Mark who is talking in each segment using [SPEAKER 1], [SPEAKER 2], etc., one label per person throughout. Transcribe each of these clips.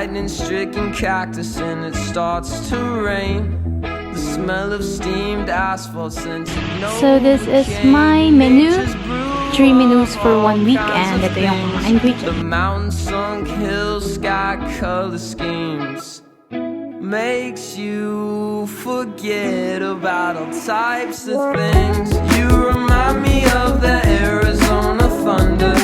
[SPEAKER 1] lightning-stricken cactus and it starts to rain. The smell of steamed asphalt sends you know.
[SPEAKER 2] So this is my menu. 3 menus for 1 week and ito yung mga ingredients.
[SPEAKER 1] The mountain sunk hills, sky color schemes makes you forget about all types of things. You remind me of the Arizona thunder.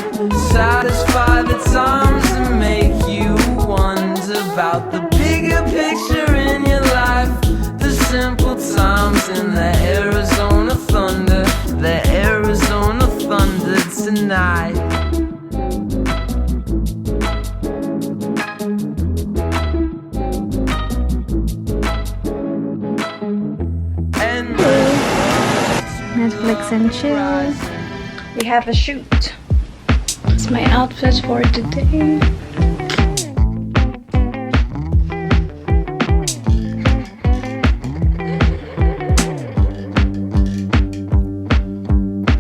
[SPEAKER 1] Satisfy the times and make you wonder about the bigger picture in your life. The simple times in the Arizona thunder. The Arizona thunder tonight.
[SPEAKER 2] Netflix and chill. We have a shoot. It's my outfit for today.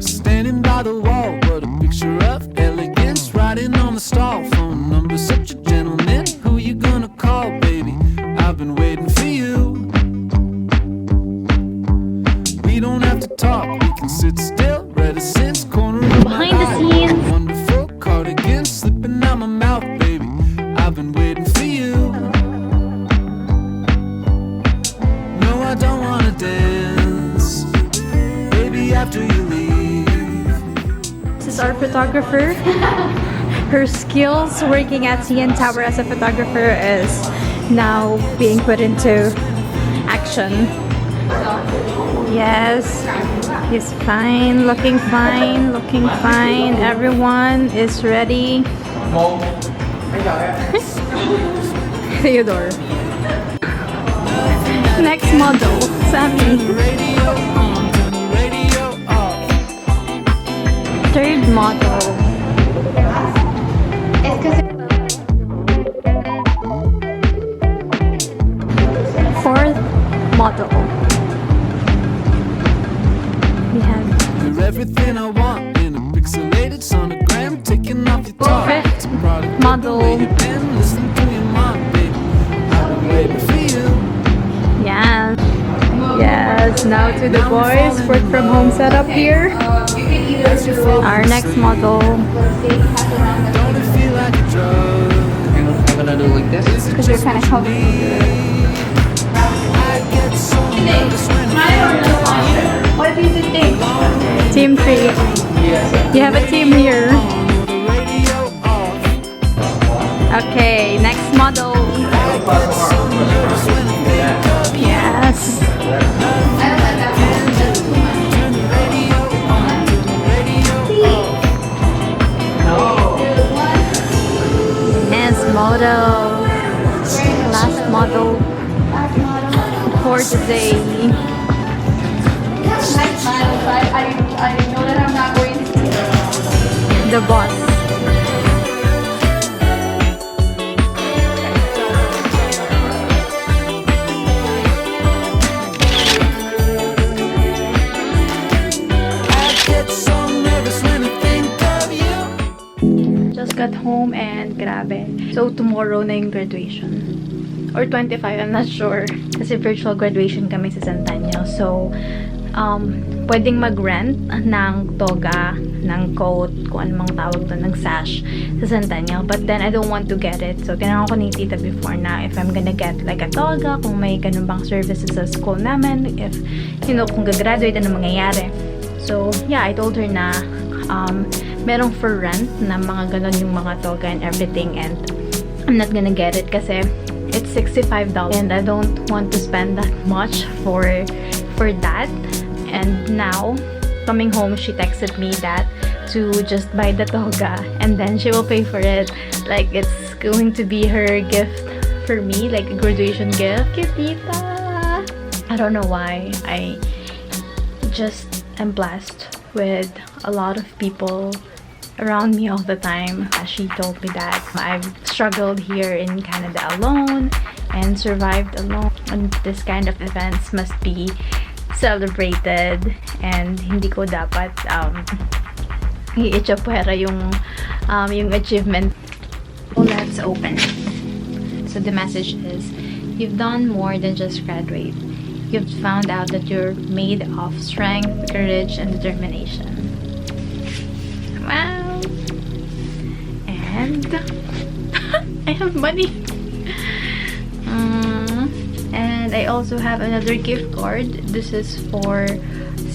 [SPEAKER 3] Standing by the wall, what a picture of elegance. Writing on the stall, phone number, such a gentleman. Who you gonna call, baby? I've been waiting for you. We don't have to talk, we can sit still. Reticence, corner of
[SPEAKER 2] Behind the scenes.
[SPEAKER 3] Wonderful cardigan slipping out my mouth, baby. I've been waiting for you. No, I don't wanna dance, baby, after you leave.
[SPEAKER 2] This is our photographer. Her skills working at CN Tower as a photographer is now being put into action. Yes, he's fine, looking fine, looking fine. Everyone is ready. Theodore. Next model, Sammy.
[SPEAKER 3] Radio on, turn the radio off.
[SPEAKER 2] Third model. Fourth model. We have
[SPEAKER 3] You're everything I want in a pixelated sonogram. Taking off your top.
[SPEAKER 2] fifth
[SPEAKER 3] Product
[SPEAKER 2] model.
[SPEAKER 3] and listen to your mom, baby. I've been waiting for you.
[SPEAKER 2] Yes. Yes, now to the boys. Work from home setup here. Our next model.
[SPEAKER 3] Don't it feel like a drug?
[SPEAKER 4] I'm gonna do like this.
[SPEAKER 2] Because you're kind of comfy.
[SPEAKER 3] I get so nervous when
[SPEAKER 2] What do you think? Team 3. You have a team here.
[SPEAKER 3] the radio off.
[SPEAKER 2] Okay, next model. Yes. Next model. Last model for today.
[SPEAKER 5] I know that I'm not going to.
[SPEAKER 2] The boss.
[SPEAKER 3] I get so nervous when I think of you.
[SPEAKER 2] Just got home and grabe. So tomorrow na yung graduation. Or 25, I'm not sure. Kasi virtual graduation kami sa Centennial. So, pwedeng mag-rent ng toga, ng coat, kung anong tawag doon, ng sash sa Centennial. But then, I don't want to get it. So, tinanong ko ni tita before na if I'm gonna get like a toga, kung may ganun bang services sa school namin, if, you know, kung gagraduate, ano mangyayari. So, yeah, I told her na merong for rent na mga ganun yung mga toga and everything, and I'm not gonna get it kasi it's $65 and I don't want to spend that much for that. And now coming home, she texted me that to just buy the toga and then she will pay for it, like it's going to be her gift for me, like a graduation gift. Kitita! I don't know why, I just am blessed with a lot of people around me all the time. She told me that I've struggled here in Canada alone and survived alone, and this kind of events must be celebrated and hindi ko dapat i-echapwera yung achievement. So let's open. So So the message is, you've done more than just graduate. You've found out that you're made of strength, courage, and determination. Wow! And I have money. And I also have another gift card. This is for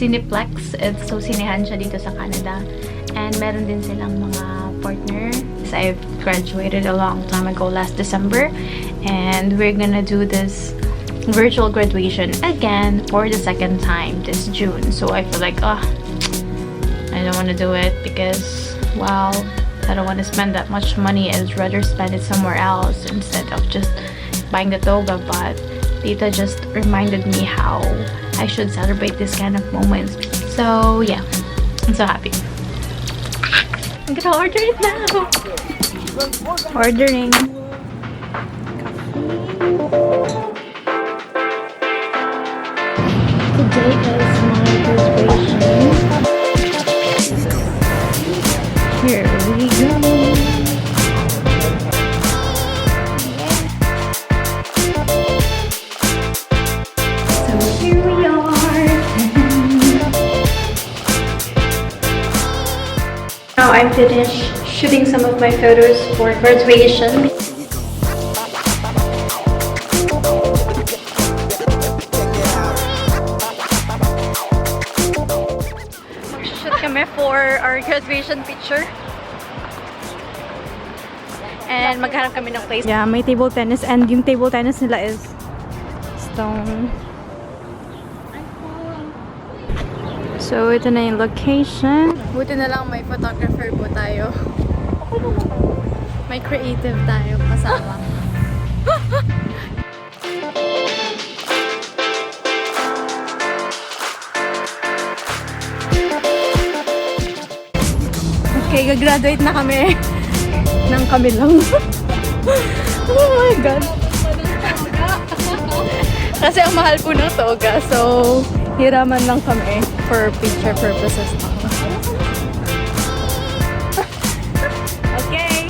[SPEAKER 2] Cineplex. It's so sinehan siya dito sa Canada. And meron din silang mga partner. So I've graduated a long time ago, last December. And we're gonna do this virtual graduation again for the second time this June. So I feel like, I don't want to do it because, well, I don't want to spend that much money. I'd rather spend it somewhere else instead of just buying the toga. But Tita just reminded me how I should celebrate this kind of moments. So yeah, I'm so happy. I'm gonna order it now. Ordering. Today is my graduation. Here we go. So here we are. Now I'm finished shooting some of my photos for graduation. For our graduation picture. And maghanap kami ng place. Yeah, may table tennis and yung table tennis nila is stone. So, ito na yung location. Buti na lang may photographer po tayo. May creative tayo kasama. Okay, gagraduate na kami ng kami lang. Oh my God. Kasi ang mahal po ng toga. So, hiraman lang kami for picture purposes. Okay.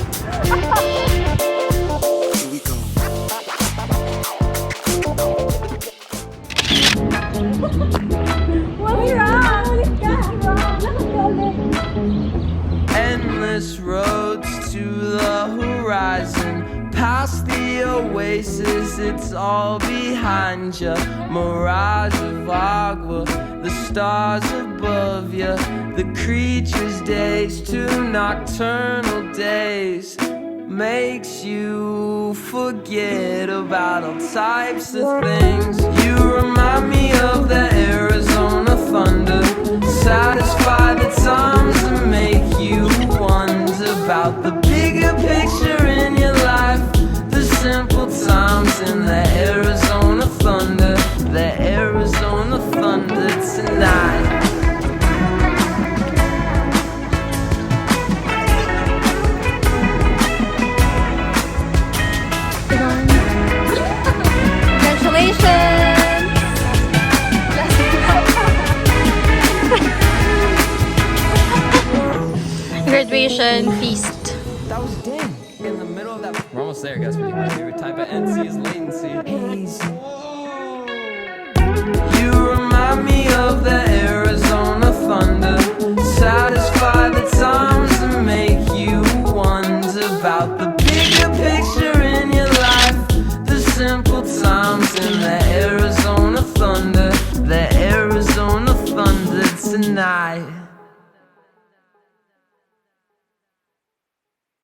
[SPEAKER 2] What's wrong?
[SPEAKER 1] Endless roads to the horizon, past the oasis, it's all behind you. Mirage of agua, the stars above you, the creature's days to nocturnal days, makes you forget about all types of things. You remind me of the Arizona thunder, satisfy the times and make you wonder about the bigger picture in your life, the simple times in the Arizona thunder, the Arizona thunder tonight.
[SPEAKER 2] Graduation feast.
[SPEAKER 1] That was dang in the middle of that. We're almost there, guys. My favorite type of NC is latency. Hazy.